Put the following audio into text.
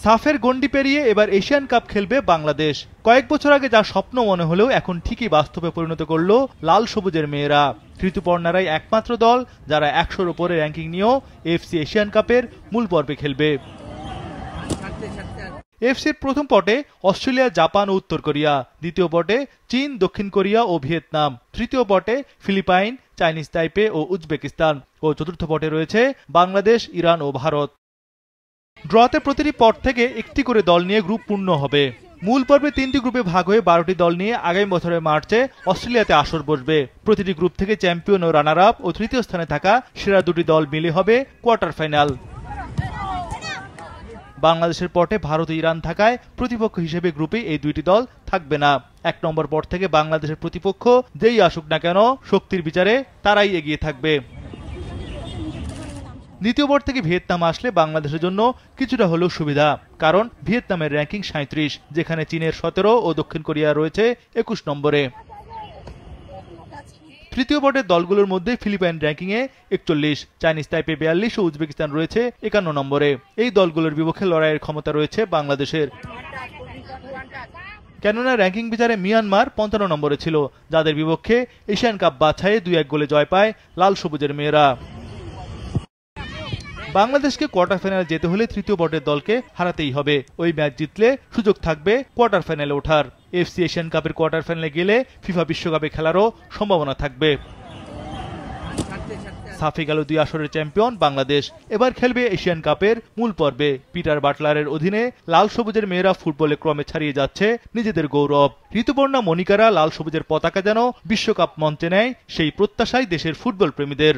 সাফের গন্ডি পেরিয়ে এবার এশিয়ান কাপ খেলবে বাংলাদেশ। কয়েক বছর আগে যা স্বপ্ন মনে হলেও এখন ঠিকই বাস্তবে পরিণত করল লাল সবুজের মেয়েরা। ঋতুপর্ণারাই একমাত্র দল যারা 100-র উপরে র্যাঙ্কিং নিয়েও এফসি এশিয়ান কাপের মূল পর্বে খেলবে। এফসির প্রথম পটে অস্ট্রেলিয়া, জাপান ও উত্তর কোরিয়া, দ্বিতীয় পটে চীন, দক্ষিণ কোরিয়া ও ভিয়েতনাম, তৃতীয় পটে ফিলিপাইন, চাইনিজ তাইপে ও উজবেকিস্তান ও চতুর্থ পটে রয়েছে বাংলাদেশ, ইরান ও ভারত। ড্রতে প্রতিটি পট থেকে একটি করে দল নিয়ে গ্রুপ পূর্ণ হবে। মূল পর্বে 3টি গ্রুপে ভাগ হয়ে 12টি দল নিয়ে আগামী বছরের মার্চে অস্ট্রেলিয়াতে আসর বসবে। প্রতিটি গ্রুপ থেকে চ্যাম্পিয়ন ও রানার আপ ও তৃতীয় স্থানে থাকা সেরা দুটি দল মিলে হবে কোয়ার্টার ফাইনাল। বাংলাদেশের পটে ভারত ও ইরান থাকায় প্রতিপক্ষ হিসেবে গ্রুপে এই দুইটি দল থাকবে না। 1 নম্বর পট থেকে বাংলাদেশের প্রতিপক্ষ যেই আসুক না কেন শক্তির বিচারে তারাই এগিয়ে থাকবে। দ্বিতীয় পট থেকে ভিয়েতনাম আসলে বাংলাদেশের জন্য কিছুটা হলেও সুবিধা, কারণ ভিয়েতনামের র্যাঙ্কিং 37, যেখানে চীনের 17 ও দক্ষিণ কোরিয়া রয়েছে 21 নম্বরে। তৃতীয় পটের দলগুলোর মধ্যে ফিলিপাইন র্যাঙ্কিংয়ে 41, চাইনিজ তাইপে 42 ও উজবেকিস্তান রয়েছে 51 নম্বরে। এই দলগুলোর বিপক্ষে লড়াইয়ের ক্ষমতা রয়েছে বাংলাদেশের। কেননা র্যাঙ্কিং বিচারে মিয়ানমার 55 নম্বরে ছিল, যাদের বিপক্ষে এশিয়ান কাপ বাছাইয়ে 2-1 গোলে জয় পায় লাল সবুজের মেয়েরা। বাংলাদেশকে কোয়ার্টার ফাইনালে যেতে হলে তৃতীয় পটের দলকে হারাতেই হবে। ওই ম্যাচ জিতলে সুযোগ থাকবে কোয়ার্টার ফাইনালে ওঠার। এফসি এশিয়ান কাপের কোয়ার্টার ফাইনালে গেলে ফিফা বিশ্বকাপে খেলারও সম্ভাবনা থাকবে। সাফে গেল 2 আসরের চ্যাম্পিয়ন বাংলাদেশ, এবার খেলবে এশিয়ান কাপের মূল পর্বে। পিটার বাটলারের অধীনে লাল সবুজের মেয়েরা ফুটবলে ক্রমে ছাড়িয়ে যাচ্ছে নিজেদের গৌরব। ঋতুপর্ণা, মনিকারা লাল সবুজের পতাকা যেন বিশ্বকাপ মঞ্চে নেয়, সেই প্রত্যাশাই দেশের ফুটবল প্রেমীদের।